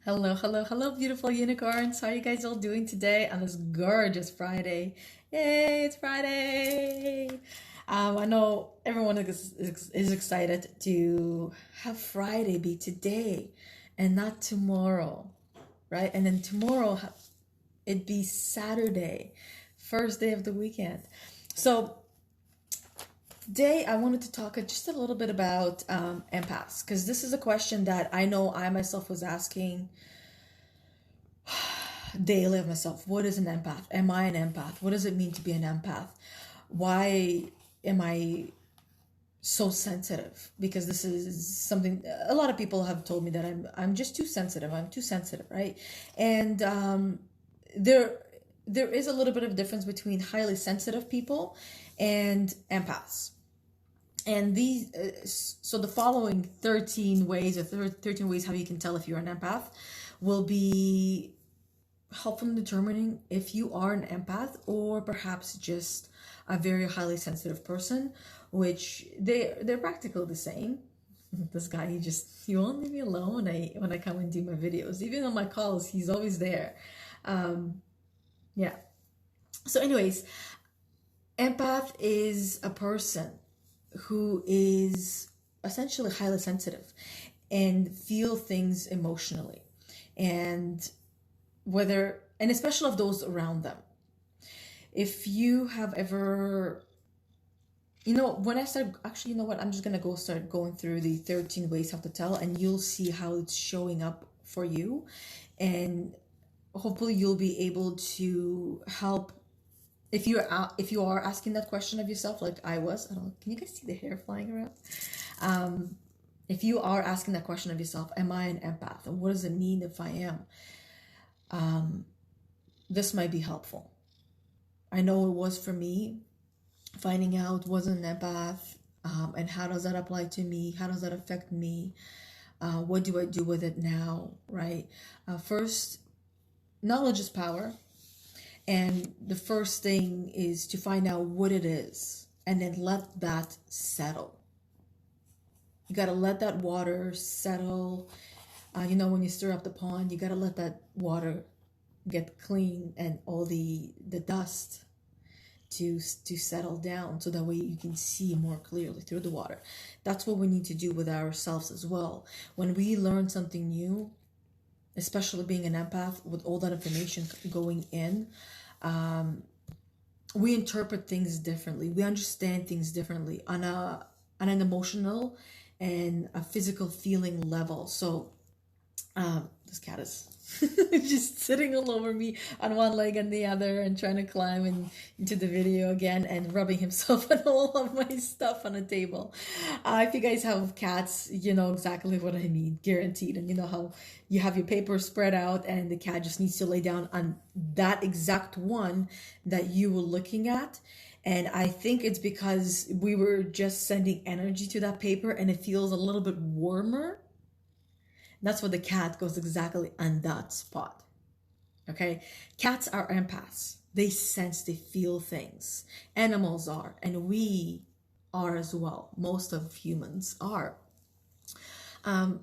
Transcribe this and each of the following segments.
Hello, hello, hello, beautiful unicorns. How are you guys all doing today on this gorgeous Friday? Yay, it's Friday! I know everyone is excited to have Friday be today and not tomorrow, right? And then tomorrow it be Saturday, first day of the weekend. So today I wanted to talk just a little bit about empaths, because this is a question that I know I myself was asking daily of myself. What is an empath? Am I an empath? What does it mean to be an empath? Why am I so sensitive? Because this is something a lot of people have told me that I'm just too sensitive. I'm too sensitive, right? And there there is a little bit of difference between highly sensitive people and empaths. And these, so the following 13 ways, or 13 ways how you can tell if you're an empath, will be helpful in determining if you are an empath or perhaps just a very highly sensitive person, which they're practically the same. This guy, he won't leave me alone when I come and do my videos. Even on my calls, he's always there. Yeah. So anyways, empath is a person who is essentially highly sensitive and feel things emotionally, and especially of those around them. If you have ever, when I start, actually, you know what, I'm just gonna start going through the 13 ways how to tell, and you'll see how it's showing up for you, and hopefully you'll be able to help. If you are asking that question of yourself, like I was, I don't know, can you guys see the hair flying around? If you are asking that question of yourself, am I an empath? And what does it mean if I am? This might be helpful. I know it was for me, finding out was an empath, and how does that apply to me? How does that affect me? What do I do with it now, right? First, knowledge is power. And the first thing is to find out what it is and then let that settle. You got to let that water settle. When you stir up the pond, you got to let that water get clean and all the dust to settle down, so that way you can see more clearly through the water. That's what we need to do with ourselves as well. When we learn something new, especially being an empath with all that information going in, we interpret things differently. We understand things differently on an emotional and a physical feeling level. So this cat is just sitting all over me on one leg and the other, and trying to climb into the video again, and rubbing himself on all of my stuff on the table. If you guys have cats, you know exactly what I mean, guaranteed. And you know how you have your paper spread out and the cat just needs to lay down on that exact one that you were looking at. And I think it's because we were just sending energy to that paper and it feels a little bit warmer. That's what the cat goes exactly on that spot. Okay? Cats are empaths. They sense, they feel things. Animals are, and we are as well. Most of humans are.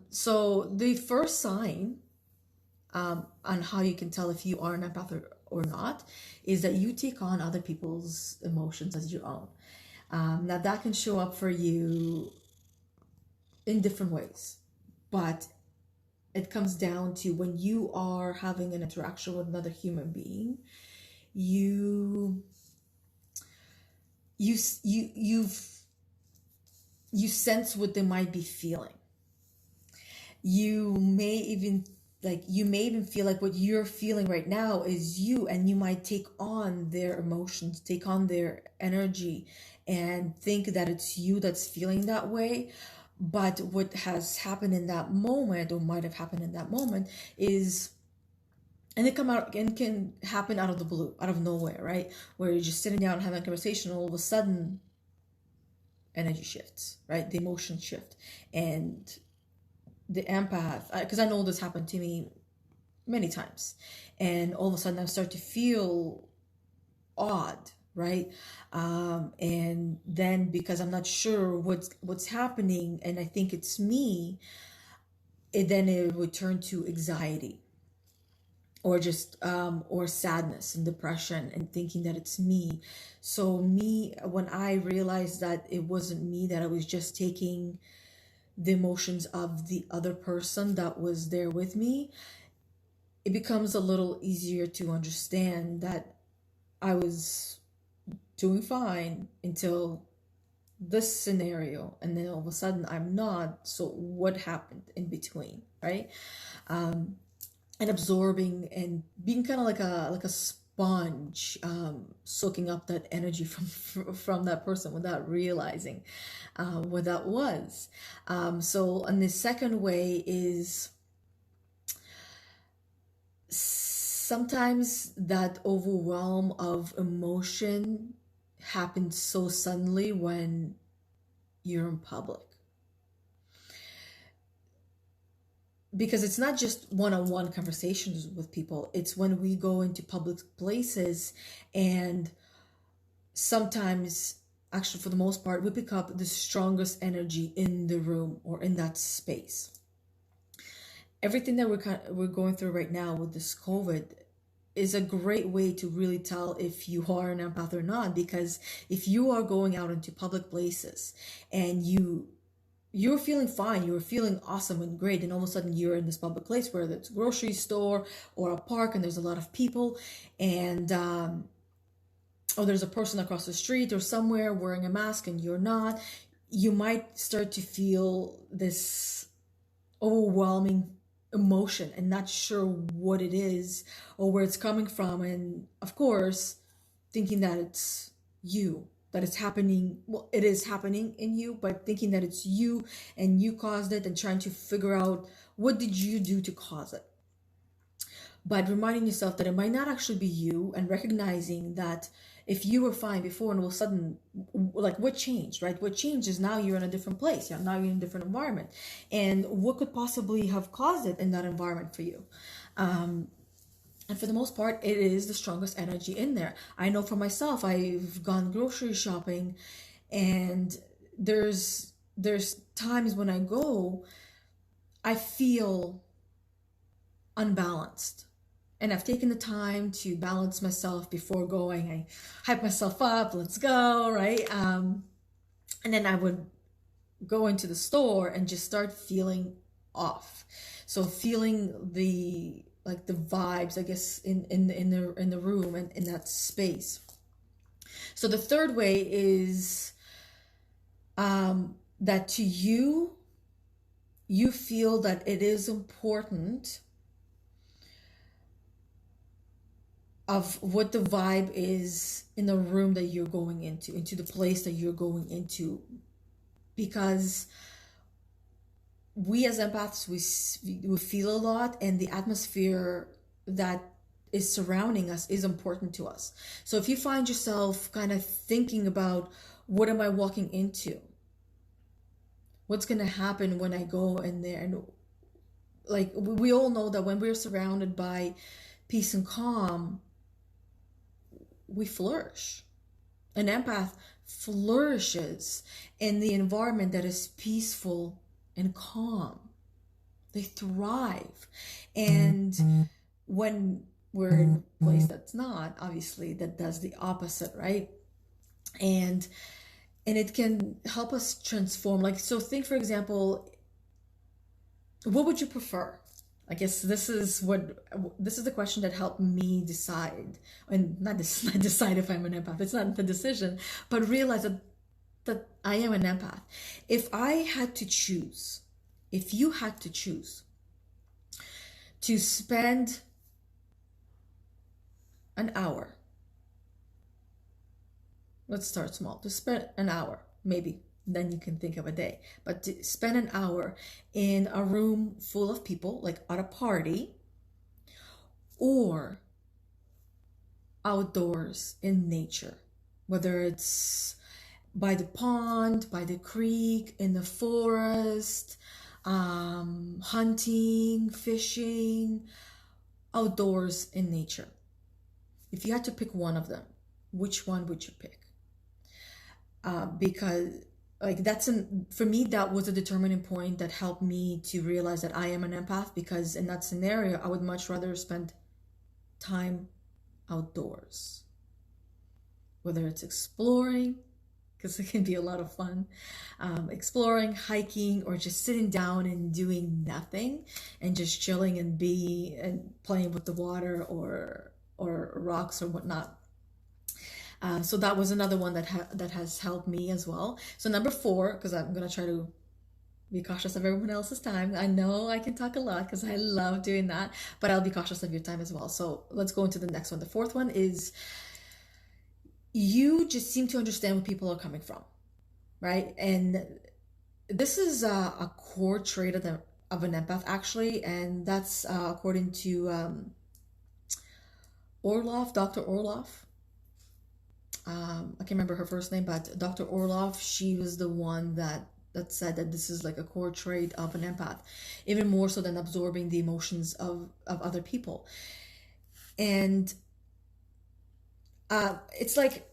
So the first sign on how you can tell if you are an empath or not is that you take on other people's emotions as your own. Now that can show up for you in different ways, but it comes down to when you are having an interaction with another human being, you sense what they might be feeling. You may even feel like what you're feeling right now is you, and you might take on their emotions, take on their energy, and think that it's you that's feeling that way. But what has happened in that moment, or might have happened in that moment, is, and it can happen out of the blue, out of nowhere, right? Where you're just sitting down having a conversation, all of a sudden, energy shifts, right? The emotions shift, and the empath, because I know this happened to me many times, and all of a sudden I start to feel odd, right? And then, because I'm not sure what's happening, and I think it's me, then it would turn to anxiety, or just or sadness and depression, and thinking that it's me. So when I realized that it wasn't me, that I was just taking the emotions of the other person that was there with me, it becomes a little easier to understand that I was doing fine until this scenario, and then all of a sudden I'm not. So what happened in between, right? And absorbing and being kind of like a sponge, soaking up that energy from that person without realizing what that was. And the second way is, sometimes that overwhelm of emotion happens so suddenly when you're in public. Because it's not just one-on-one conversations with people, it's when we go into public places, and sometimes, actually for the most part, we pick up the strongest energy in the room or in that space. Everything that we're going through right now with this COVID is a great way to really tell if you are an empath or not. Because if you are going out into public places and you're feeling fine, you're feeling awesome and great, and all of a sudden you're in this public place, whether it's a grocery store or a park, and there's a lot of people, and or there's a person across the street or somewhere wearing a mask and you're not, you might start to feel this overwhelming emotion and not sure what it is or where it's coming from, and of course thinking that it's you, that it's happening. Well, it is happening in you, but thinking that it's you and you caused it, and trying to figure out what did you do to cause it. But reminding yourself that it might not actually be you, and recognizing that if you were fine before and all of a sudden, like, what changed, right? What changed is now you're in a different place. Now you're in a different environment. And what could possibly have caused it in that environment for you? And for the most part, it is the strongest energy in there. I know for myself, I've gone grocery shopping, and there's times when I go, I feel unbalanced. And I've taken the time to balance myself before going. I hype myself up, let's go, right? And then I would go into the store and just start feeling off. So feeling the vibes, I guess, in the room and in that space. So the third way is that to you feel that it is important of what the vibe is in the room that you're going into the place that you're going into. Because we as empaths, we feel a lot, and the atmosphere that is surrounding us is important to us. So if you find yourself kind of thinking about, what am I walking into? What's going to happen when I go in there? And like, we all know that when we're surrounded by peace and calm, we flourish. An empath flourishes in the environment that is peaceful and calm. They thrive. And when we're in a place that's not, obviously that does the opposite, right? And it can help us transform. Like, so think, for example, what would you prefer? I guess this is the question that helped me decide, and not decide if I'm an empath. It's not the decision, but realize that I am an empath. If you had to choose to spend an hour, let's start small, to spend an hour, maybe, then you can think of a day, but to spend an hour in a room full of people, like at a party, or outdoors in nature, whether it's by the pond, by the creek, in the forest, hunting, fishing, outdoors in nature. If you had to pick one of them, which one would you pick? Because like for me, that was a determining point that helped me to realize that I am an empath, because in that scenario I would much rather spend time outdoors, whether it's exploring, because it can be a lot of fun, exploring, hiking, or just sitting down and doing nothing and just chilling and playing with the water or rocks or whatnot. So that was another one that has helped me as well. So number 4, because I'm gonna try to be cautious of everyone else's time. I know I can talk a lot because I love doing that, but I'll be cautious of your time as well. So let's go into the next one. The 4th one is, you just seem to understand where people are coming from, right? And this is a core trait of an empath, actually, and that's according to Dr. Orloff. I can't remember her first name, but Dr. Orloff, she was the one that said that this is like a core trait of an empath, even more so than absorbing the emotions of other people. And it's like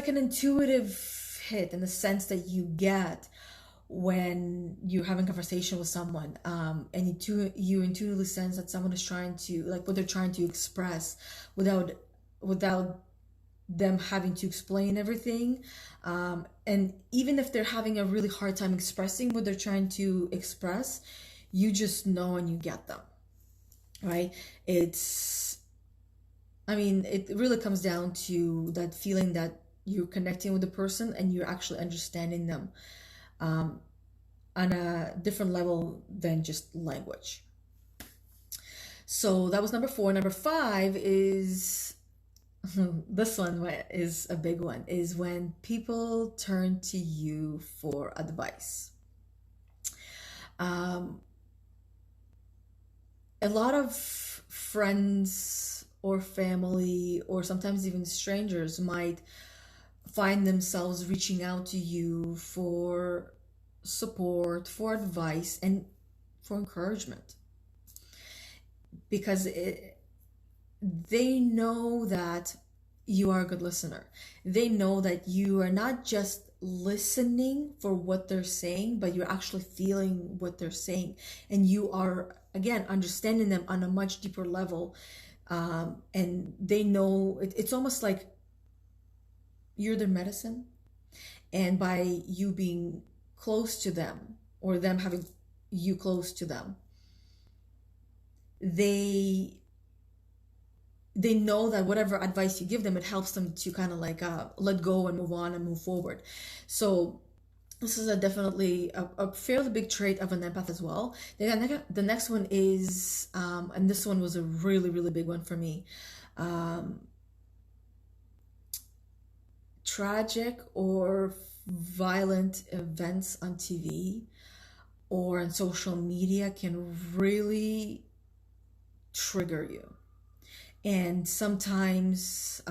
an intuitive hit in the sense that you get when you're having a conversation with someone, and you intuitively sense that someone is trying to, like, what they're trying to express without them having to explain everything, and even if they're having a really hard time expressing what they're trying to express, you just know and you get them, right? It really comes down to that feeling that you're connecting with the person and you're actually understanding them on a different level than just language. So that was number 4. Number 5 is this one is a big one, is when people turn to you for advice. A lot of friends or family, or sometimes even strangers, might find themselves reaching out to you for support, for advice, and for encouragement, because they know that you are a good listener. They know that you are not just listening for what they're saying, but you're actually feeling what they're saying. And you are, again, understanding them on a much deeper level. And they know, it's almost like you're their medicine. And by you being close to them, or them having you close to them, they know that whatever advice you give them, it helps them to kind of like let go and move on and move forward. So this is definitely a fairly big trait of an empath as well. The next one is, and this one was a really, really big one for me, tragic or violent events on TV or on social media can really trigger you, and sometimes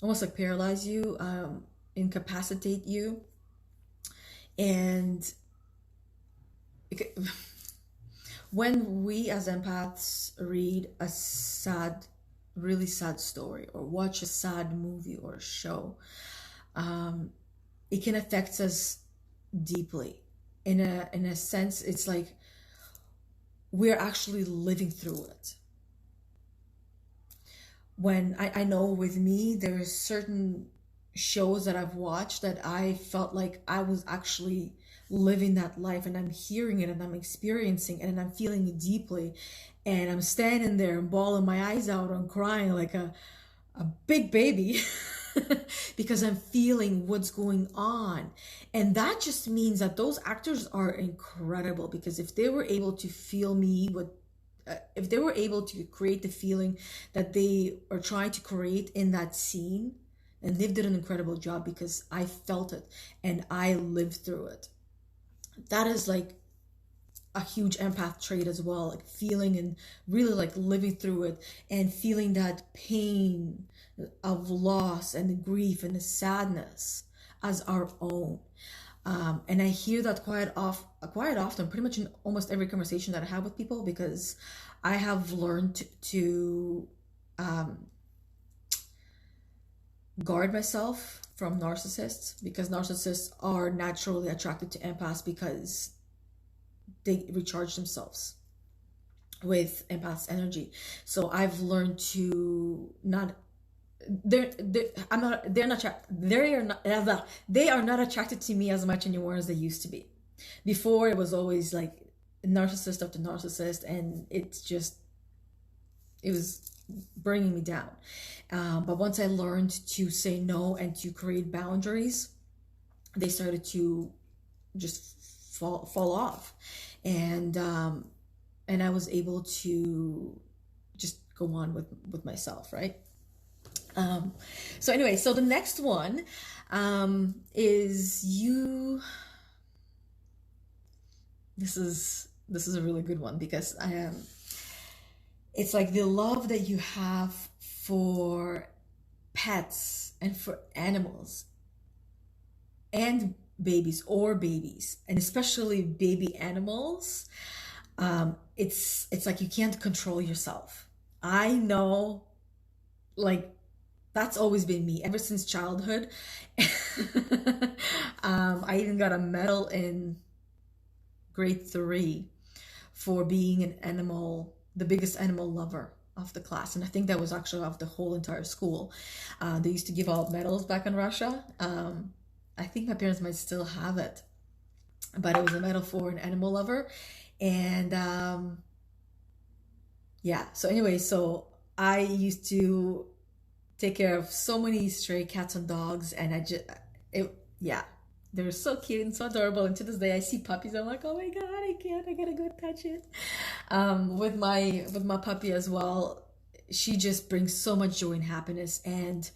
almost like paralyze you, incapacitate you. And when we as empaths read a really sad story, or watch a sad movie or show, it can affect us deeply. In a sense, it's like we're actually living through it. When I know with me, there's certain shows that I've watched that I felt like I was actually living that life, and I'm hearing it and I'm experiencing it and I'm feeling it deeply, and I'm standing there and bawling my eyes out and crying like a big baby because I'm feeling what's going on. And that just means that those actors are incredible, because if they were able to feel me, if they were able to create the feeling that they are trying to create in that scene, and they did an incredible job, because I felt it and I lived through it. That is like a huge empath trait as well, like feeling and really like living through it and feeling that pain of loss and the grief and the sadness as our own. And I hear that quite often, pretty much in almost every conversation that I have with people, because I have learned to guard myself from narcissists, because narcissists are naturally attracted to empaths because they recharge themselves with empath's energy. So I've learned to not they're I'm not they're not they are not attracted to me as much anymore as they used to be. Before it was always like narcissist after narcissist, and it was bringing me down. But once I learned to say no and to create boundaries, they started to just fall off, and I was able to just go on with myself, right? So anyway, so the next one is you. This is a really good one, because I am. It's like the love that you have for pets and for animals and babies, and especially baby animals. It's like you can't control yourself. I know, like, that's always been me ever since childhood. I even got a medal in grade 3 for being the biggest animal lover of the class. And I think that was actually of the whole entire school. They used to give out medals back in Russia. I think my parents might still have it, but it was a medal for an animal lover. And yeah, so anyway, so I used to take care of so many stray cats and dogs, and yeah, they were so cute and so adorable. And to this day, I see puppies, I'm like, oh my god, I gotta go touch it. With my puppy as well, she just brings so much joy and happiness, and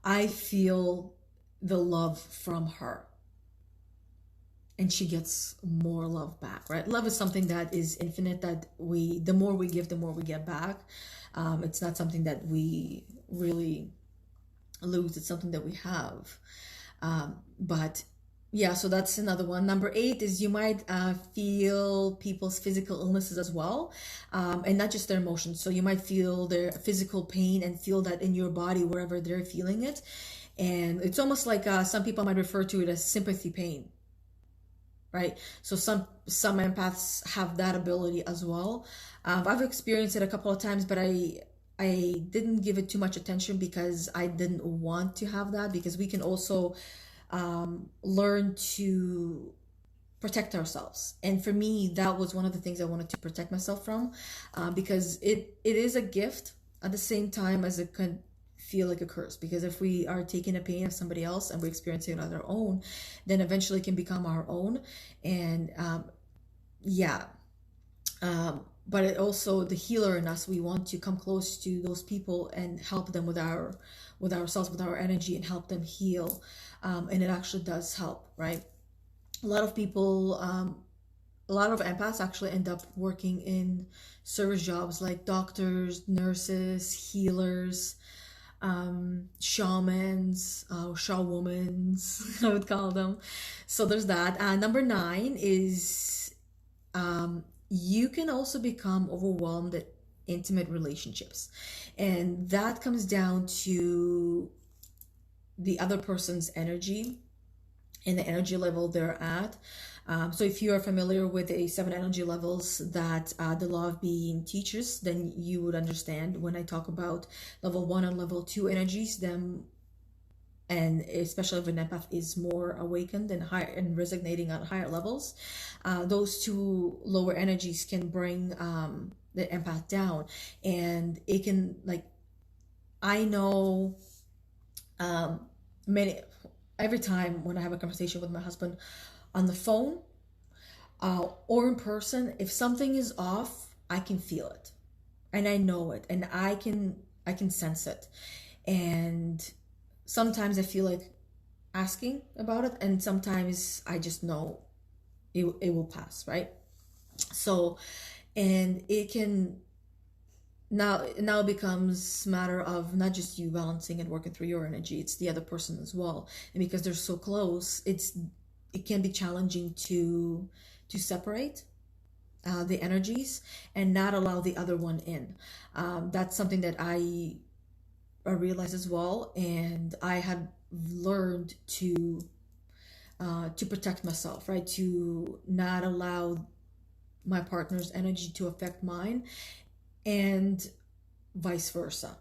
I feel the love from her, and she gets more love back, right? Love is something that is infinite, that the more we give, the more we get back. It's not something that we really lose, it's something that we have. But yeah, so that's another one. Number 8 is you might feel people's physical illnesses as well, and not just their emotions. So you might feel their physical pain and feel that in your body wherever they're feeling it. And it's almost like some people might refer to it as sympathy pain, right? So some empaths have that ability as well. I've experienced it a couple of times, but I didn't give it too much attention because I didn't want to have that, because we can also learn to protect ourselves. And for me, that was one of the things I wanted to protect myself from, because it is a gift at the same time as it can feel like a curse. Because if we are taking the pain of somebody else and we're experiencing it on our own, then eventually it can become our own. And yeah. But it also, the healer in us, we want to come close to those people and help them with ourselves, with our energy, and help them heal. And it actually does help, right? A lot of people, a lot of empaths actually end up working in service jobs like doctors, nurses, healers, shamans, shawwomans, I would call them. So there's that. Number 9 is you can also become overwhelmed at intimate relationships. And that comes down to the other person's energy and the energy level they're at. So if you are familiar with the 7 energy levels that the Law of Being teaches, then you would understand when I talk about level 1 and level 2 energies, them, and especially if an empath is more awakened and higher and resonating on higher levels, those 2 lower energies can bring the empath down. And it can, like, I know every time when I have a conversation with my husband on the phone or in person, if something is off, I can feel it, and I know it, and I can sense it. And sometimes I feel like asking about it, and sometimes I just know it will pass, right? So, and it can now becomes matter of not just you balancing and working through your energy, it's the other person as well. And because they're so close, it can be challenging to separate the energies and not allow the other one in. That's something that I realized as well, and I had learned to protect myself, right? To not allow my partner's energy to affect mine, and vice versa,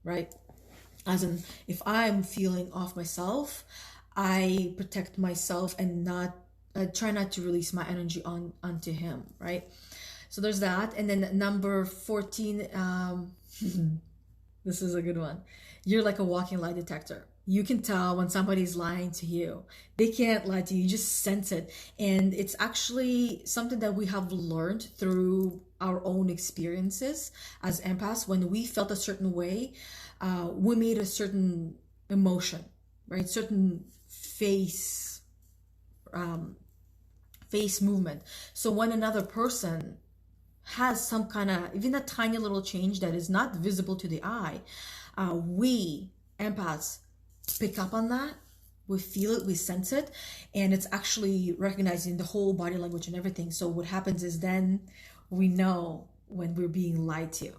right? As in, if I'm feeling off myself, I protect myself and not try not to release my energy onto him, right? So there's that. And then number 14, this is a good one. You're like a walking lie detector. You can tell when somebody's lying to you. They can't lie to you, you just sense it. And it's actually something that we have learned through our own experiences as empaths. When we felt a certain way, we made a certain emotion, right? Certain face movement. So when another person has some kind of, even a tiny little change that is not visible to the eye, we empaths pick up on that. We feel it, we sense it, and it's actually recognizing the whole body language and everything. So what happens is then we know when we're being lied to.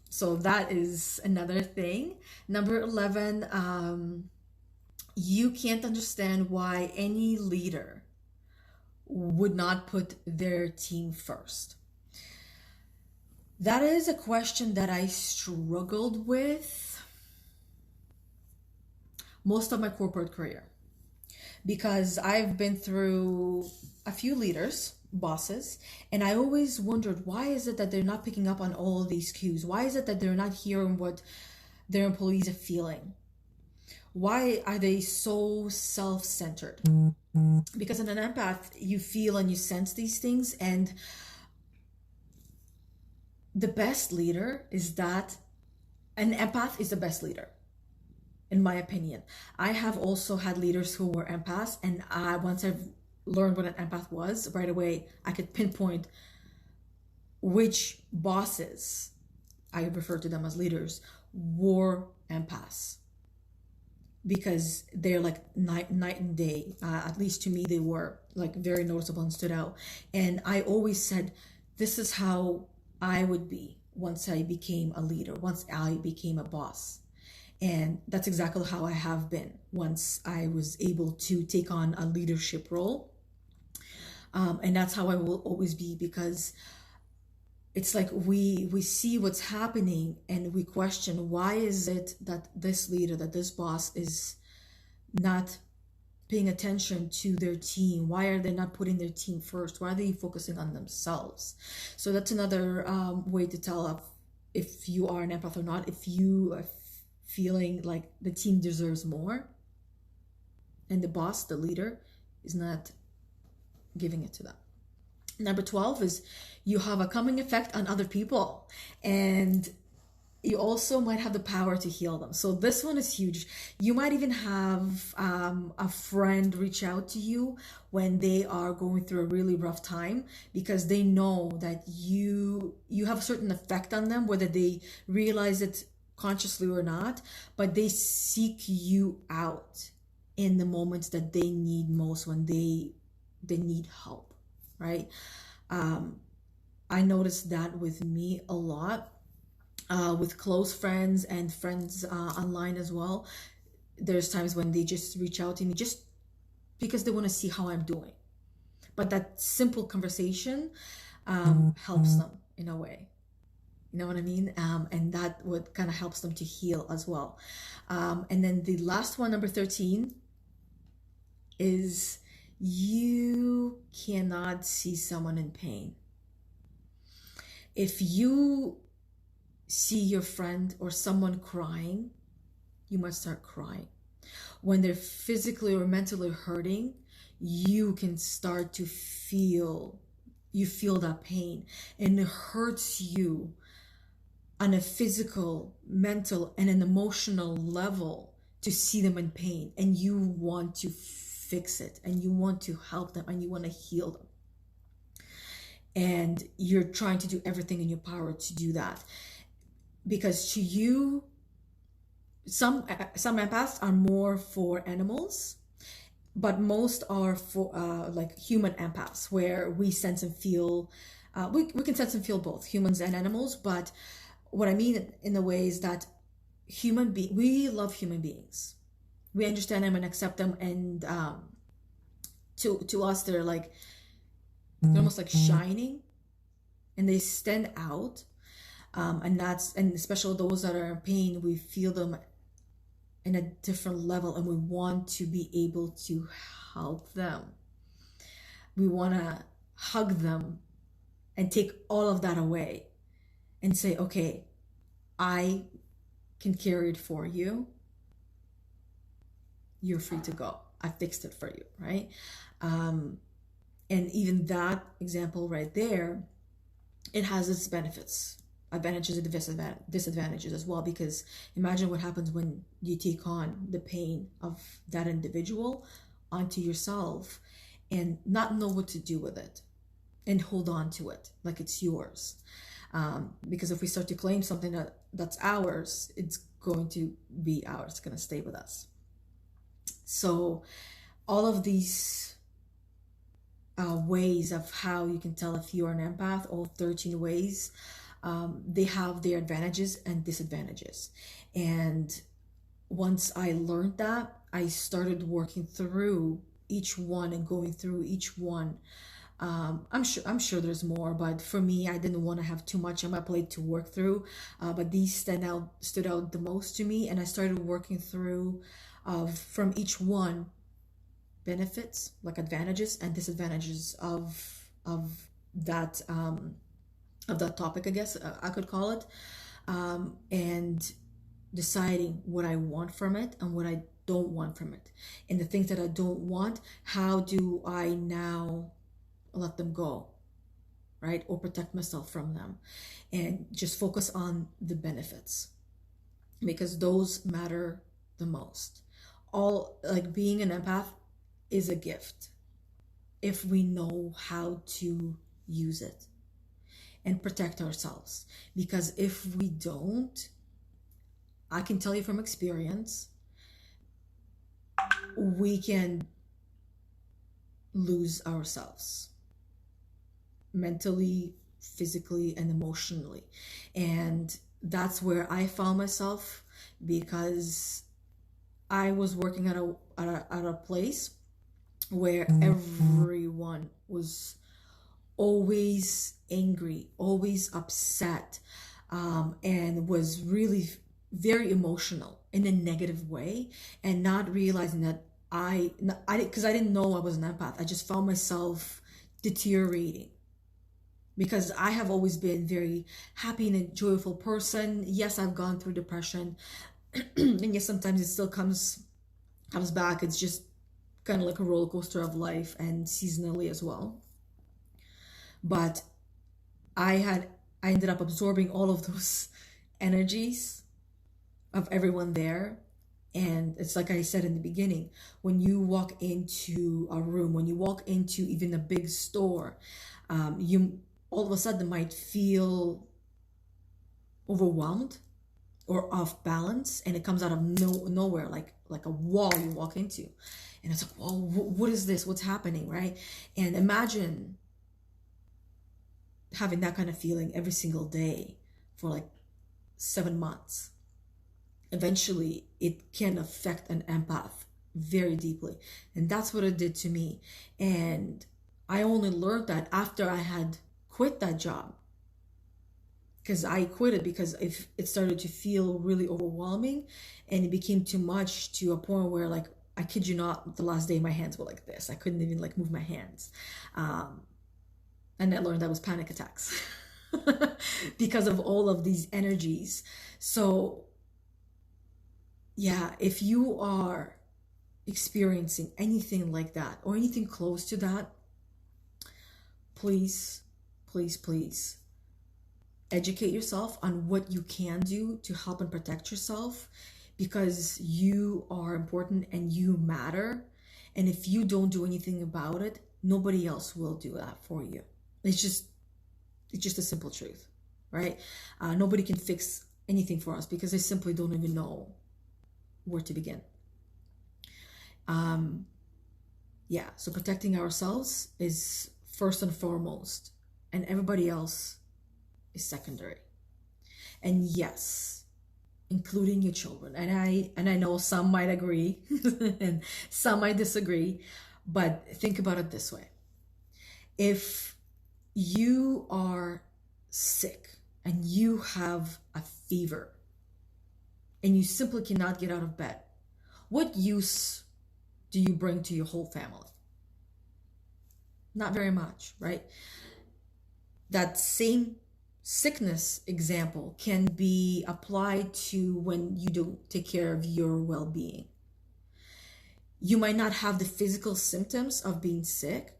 So that is another thing. Number 11, you can't understand why any leader would not put their team first. That is a question that I struggled with most of my corporate career, because I've been through a few leaders, bosses, and I always wondered, why is it that they're not picking up on all of these cues? Why is it that they're not hearing what their employees are feeling? Why are they so self-centered? Because in an empath, you feel and you sense these things, and the best leader is that an empath is the best leader, in my opinion. I have also had leaders who were empaths, and once I've learned what an empath was, right away I could pinpoint which bosses, I refer to them as leaders, were empaths, because they're like night and day. At least to me, they were like very noticeable and stood out. And I always said, this is how I would be once I became a leader, once I became a boss. And that's exactly how I have been once I was able to take on a leadership role. And that's how I will always be, because it's like we see what's happening and we question, why is it that this leader, that this boss is not paying attention to their team? Why are they not putting their team first? Why are they focusing on themselves? So that's another way to tell if you are an empath or not. If you are feeling like the team deserves more and the boss, the leader, is not giving it to them. Number 12 is you have a calming effect on other people, and you also might have the power to heal them. So this one is huge. You might even have a friend reach out to you when they are going through a really rough time, because they know that you have a certain effect on them, whether they realize it consciously or not, but they seek you out in the moments that they need most, when they need help, right? I noticed that with me a lot, with close friends and friends online as well. There's times when they just reach out to me just because they want to see how I'm doing. But that simple conversation helps them in a way. You know what I mean? And that would kind of helps them to heal as well. And then the last one, number 13, is you cannot see someone in pain. If you see your friend or someone crying, you might start crying. When they're physically or mentally hurting, you can start to feel that pain, and it hurts you on a physical, mental, and an emotional level to see them in pain, and you want to fix it, and you want to help them, and you want to heal them, and you're trying to do everything in your power to do that. Because to you, some empaths are more for animals, but most are for like human empaths, where we sense and feel, we can sense and feel both humans and animals. But what I mean in the way is that we love human beings. We understand them and accept them, and to us they're almost like shining, and they stand out, and especially those that are in pain, we feel them in a different level, and we want to be able to help them. We want to hug them and take all of that away and say, okay, I can carry it for you. You're free to go. I fixed it for you, right? And even that example right there, it has its benefits, advantages and disadvantages as well, because imagine what happens when you take on the pain of that individual onto yourself and not know what to do with it and hold on to it like it's yours. Because if we start to claim something that's ours, it's going to be ours, it's going to stay with us. So all of these ways of how you can tell if you are an empath, all 13 ways, they have their advantages and disadvantages. And once I learned that, I started working through each one and going through each one. I'm sure there's more, but for me, I didn't want to have too much on my plate to work through. But these stood out the most to me, and I started working through from each one, benefits, like advantages and disadvantages of that topic, I guess I could call it, and deciding what I want from it and what I don't want from it, and the things that I don't want, how do I now let them go, right? Or protect myself from them, and just focus on the benefits, because those matter the most. Being an empath is a gift if we know how to use it and protect ourselves. Because if we don't, I can tell you from experience, we can lose ourselves mentally, physically, and emotionally. And that's where I found myself, because I was working at a place where everyone was always angry, always upset, and was really very emotional in a negative way, and not realizing that because I didn't know I was an empath. I just found myself deteriorating, because I have always been very happy and a joyful person. Yes, I've gone through depression, and yes, sometimes it still comes back. It's just kind of like a roller coaster of life, and seasonally as well. But I ended up absorbing all of those energies of everyone there. And it's like I said in the beginning, when you walk into a room, when you walk into even a big store, you all of a sudden might feel overwhelmed or off balance, and it comes out of nowhere, like a wall you walk into, and it's like, whoa, what is this? What's happening, right? And imagine having that kind of feeling every single day for like 7 months. Eventually, it can affect an empath very deeply, and that's what it did to me. And I only learned that after I had quit that job, because I quit it because if it started to feel really overwhelming, and it became too much, to a point where, like, I kid you not, the last day my hands were like this. I couldn't even like move my hands, and I learned that was panic attacks because of all of these energies. So yeah, if you are experiencing anything like that or anything close to that, please, please, please educate yourself on what you can do to help and protect yourself, because you are important and you matter. And if you don't do anything about it, nobody else will do that for you. It's just a simple truth, right? Nobody can fix anything for us because they simply don't even know where to begin. Yeah, so protecting ourselves is first and foremost, and everybody else is secondary. And yes, including your children. And I know some might agree and some might disagree, but think about it this way. If you are sick and you have a fever and you simply cannot get out of bed, what use do you bring to your whole family? Not very much, right? That same sickness example can be applied to when you don't take care of your well-being. You might not have the physical symptoms of being sick,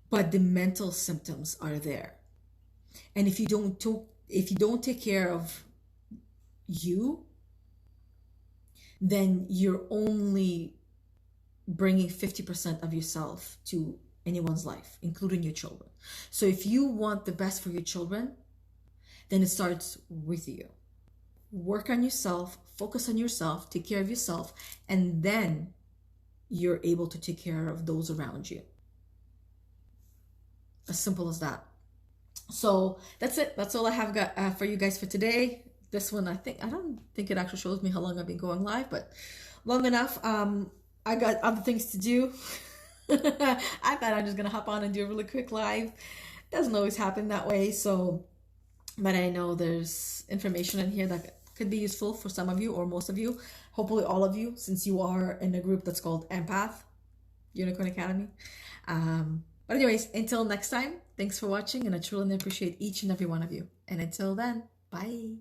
but the mental symptoms are there. And if you don't take care of you, then you're only bringing 50% of yourself to anyone's life, including your children. So if you want the best for your children, then it starts with you. Work on yourself, focus on yourself, take care of yourself, and then you're able to take care of those around you. As simple as that. So that's it. That's all I have got for you guys for today. This one, I don't think it actually shows me how long I've been going live, but long enough. I got other things to do. I thought I'm just gonna hop on and do a really quick live. Doesn't always happen that way. So, but I know there's information in here that could be useful for some of you or most of you. Hopefully all of you, since you are in a group that's called Empath, Unicorn Academy. But anyways, until next time, thanks for watching, and I truly appreciate each and every one of you. And until then, bye.